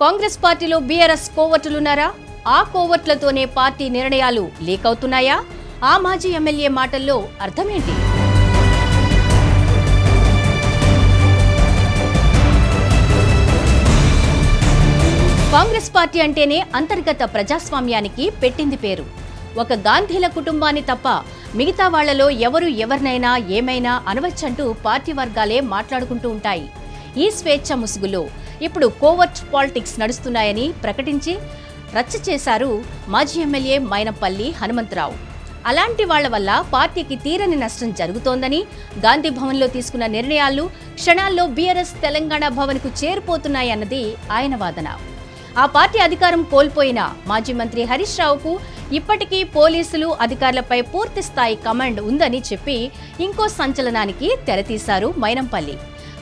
కాంగ్రెస్ పార్టీలో బీఆర్ఎస్ కోవట్లున్నారా? ఆ కోవట్లతోనే పార్టీ నిర్ణయాలు లీక్ అవుతున్నాయా? ఆ మాజీ ఎమ్మెల్యే మాటల్లో అర్థమేంటి? కాంగ్రెస్ పార్టీ అంటేనే అంతర్గత ప్రజాస్వామ్యానికి పెట్టింది పేరు. ఒక గాంధీల కుటుంబాన్ని తప్ప మిగతా వాళ్లలో ఎవరు ఎవరినైనా ఏమైనా అనవచ్చంటూ పార్టీ వర్గాలే మాట్లాడుకుంటూ ఉంటాయి. ఈ స్వేచ్ఛ ముసుగులో ఇప్పుడు కోవర్ట్ పాలిటిక్స్ నడుస్తున్నాయని ప్రకటించి రచ్చ చేశారు మాజీ ఎమ్మెల్యే మైనంపల్లి హనుమంతరావు. అలాంటి వాళ్ల వల్ల పార్టీకి తీరని నష్టం జరుగుతోందని, గాంధీ భవన్లో తీసుకున్న నిర్ణయాలు క్షణాల్లో బీఆర్ఎస్ తెలంగాణ భవన్కు చేరిపోతున్నాయన్నది ఆయన వాదన. ఆ పార్టీ అధికారం కోల్పోయిన మాజీ మంత్రి హరీష్ రావుకు ఇప్పటికీ పోలీసులు అధికారులపై పూర్తి స్థాయి కమాండ్ ఉందని చెప్పి ఇంకో సంచలనానికి తెరతీశారు మైనంపల్లి.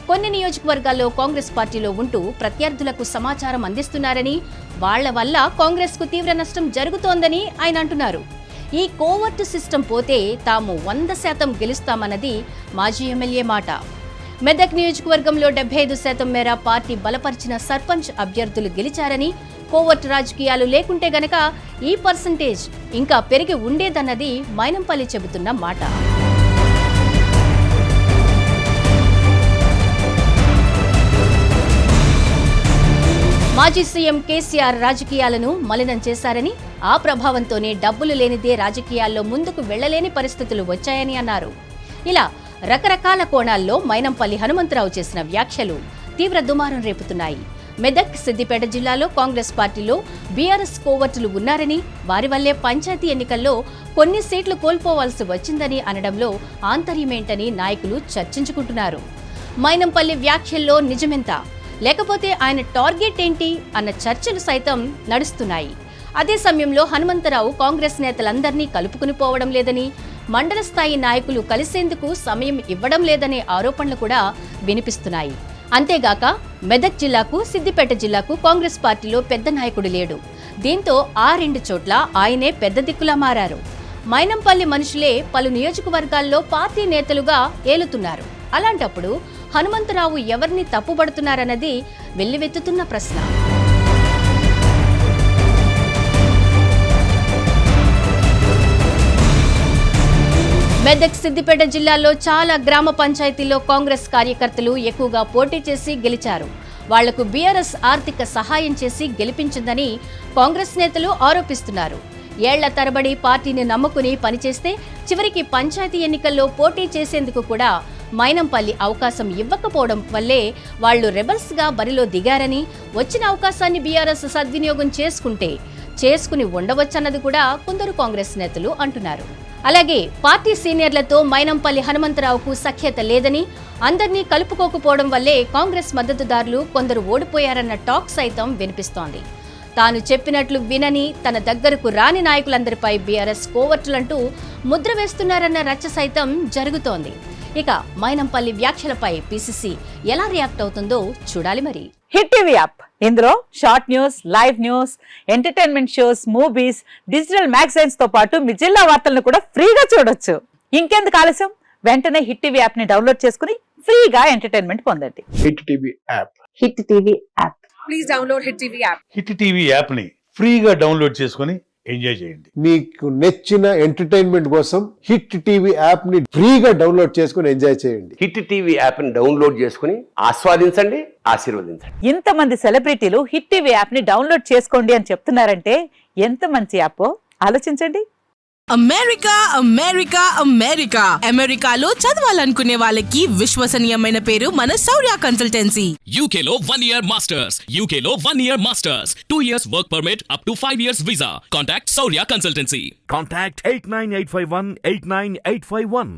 కొన్ని నియోజకవర్గాల్లో కాంగ్రెస్ పార్టీలో ఉంటూ ప్రత్యర్థులకు సమాచారం అందిస్తున్నారని, వాళ్ల వల్ల కాంగ్రెస్ కు తీవ్ర నష్టం జరుగుతోందని ఆయన అంటున్నారు. ఈ కోవర్ట్ సిస్టమ్ పోతే తాము 100% గెలుస్తామన్నది మాజీ ఎమ్మెల్యే మాట. మెదక్ నియోజకవర్గంలో 75% మేర పార్టీ బలపరిచిన సర్పంచ్ అభ్యర్థులు గెలిచారని, కోవర్ట్ రాజకీయాలు లేకుంటే గనక ఈ పర్సంటేజ్ ఇంకా పెరిగి ఉండేదన్నది మైనంపల్లి చెబుతున్న మాట. మాజీ సీఎం కేసీఆర్ రాజకీయాలను మలినం చేశారని, ఆ ప్రభావంతోనే డబ్బులు లేనిదే రాజకీయాల్లో ముందుకు వెళ్లలేని పరిస్థితులు వచ్చాయని అన్నారు. ఇలా రకరకాల కోణాల్లో మైనంపల్లి హనుమంతరావు చేసిన వ్యాఖ్యలు తీవ్ర దుమారం రేపుతున్నాయి. మెదక్, సిద్దిపేట జిల్లాలో కాంగ్రెస్ పార్టీలో బీఆర్ఎస్ కోవర్టులు ఉన్నారని, వారి వల్లే పంచాయతీ ఎన్నికల్లో కొన్ని సీట్లు కోల్పోవాల్సి వచ్చిందని అనడంలో ఆంతర్యమేంటని నాయకులు చర్చించుకుంటున్నారు. మైనంపల్లి వ్యాఖ్యల్లో నిజమెంత, లేకపోతే ఆయన టార్గెట్ ఏంటి అన్న చర్చలు సైతం నడుస్తున్నాయి. అదే సమయంలో హనుమంతరావు కాంగ్రెస్ నేతలందరినీ కలుపుకుని పోవడం లేదని, మండల స్థాయి నాయకులు కలిసేందుకు సమయం ఇవ్వడం లేదనే ఆరోపణలు కూడా వినిపిస్తున్నాయి. అంతేగాక మెదక్ జిల్లాకు, సిద్దిపేట జిల్లాకు కాంగ్రెస్ పార్టీలో పెద్ద నాయకుడు లేడు. దీంతో ఆ 2 చోట్ల ఆయనే పెద్ద దిక్కులా మారారు. మైనంపల్లి మనుషులే పలు నియోజకవర్గాల్లో పార్టీ నేతలుగా ఏలుతున్నారు. అలాంటప్పుడు హనుమంతరావు ఎవరిని తప్పుబడుతున్నారన్నది వెల్లువెత్తుతున్న ప్రశ్న. మెదక్, సిద్దిపేట జిల్లాల్లో చాలా గ్రామ పంచాయతీల్లో కాంగ్రెస్ కార్యకర్తలు ఎక్కువగా పోటీ చేసి గెలిచారు. వాళ్లకు బీఆర్ఎస్ ఆర్థిక సహాయం చేసి గెలిపించిందని కాంగ్రెస్ నేతలు ఆరోపిస్తున్నారు. ఏళ్ల తరబడి పార్టీని నమ్ముకుని పనిచేస్తే చివరికి పంచాయతీ ఎన్నికల్లో పోటీ చేసేందుకు కూడా మైనంపల్లి అవకాశం ఇవ్వకపోవడం వల్లే వాళ్లు రెబల్స్ గా బరిలో దిగారని, వచ్చిన అవకాశాన్ని బీఆర్ఎస్ సద్వినియోగం చేసుకుని ఉండవచ్చన్నది కూడా కొందరు కాంగ్రెస్ నేతలు అంటున్నారు. అలాగే పార్టీ సీనియర్లతో మైనంపల్లి హనుమంతరావుకు సఖ్యత లేదని, అందర్నీ కలుపుకోకపోవడం వల్లే కాంగ్రెస్ మద్దతుదారులు కొందరు ఓడిపోయారన్న టాక్ సైతం వినిపిస్తోంది. తాను చెప్పినట్లు వినని, తన దగ్గరకు రాని నాయకులందరిపై బీఆర్ఎస్ కోవర్టులంటూ ముద్ర వేస్తున్నారన్న రచ్చ సైతం జరుగుతోంది. ఇక మైనంపల్లి వ్యాఖ్యలపై పీసీసీ ఎలా రియాక్ట్ అవుతుందో చూడాలి మరి. హిట్ టీవీ యాప్, ఇందులో short news, live news, entertainment shows, movies, digital magazines తో పాటు మీ జిల్లా వార్తలను కూడా ఫ్రీగా చూడొచ్చు. ఇంకెందుకు ఆలస్యం, వెంటనే హిట్ టీవీ యాప్ ని డౌన్లోడ్ చేసుకుని ఫ్రీగా ఎంటర్టైన్మెంట్ పొందండి. Hit TV app. Hit TV app. Please download hit TV app. Hit TV app ని ఫ్రీగా డౌన్లోడ్ చేసుకుని ఎంజాయ్ చేయండి. మీకు నచ్చిన ఎంటర్టైన్మెంట్ కోసం హిట్ టీవీ యాప్ ని ఫ్రీగా డౌన్లోడ్ చేసుకుని ఎంజాయ్ చేయండి. హిట్ టీవీ యాప్ ని డౌన్లోడ్ చేసుకుని ఆస్వాదించండి, ఆశీర్వదించండి. ఇంతమంది సెలబ్రిటీలు హిట్ టీవీ యాప్ ని డౌన్లోడ్ చేసుకోండి అని చెప్తున్నారంటే ఎంత మంచి యాప్ ఆలోచించండి. అమెరికా అమెరికా అమెరికా అమెరికాలో చదవాలనుకునే వాళ్ళకి విశ్వసనీయమైన పేరు మన శౌర్య కన్సల్టెన్సీ. UK లో 1 year masters, UK లో 1 year masters, 2 years work permit up to 5 years visa. Contact Saurya Consultancy. Contact 89851 89851.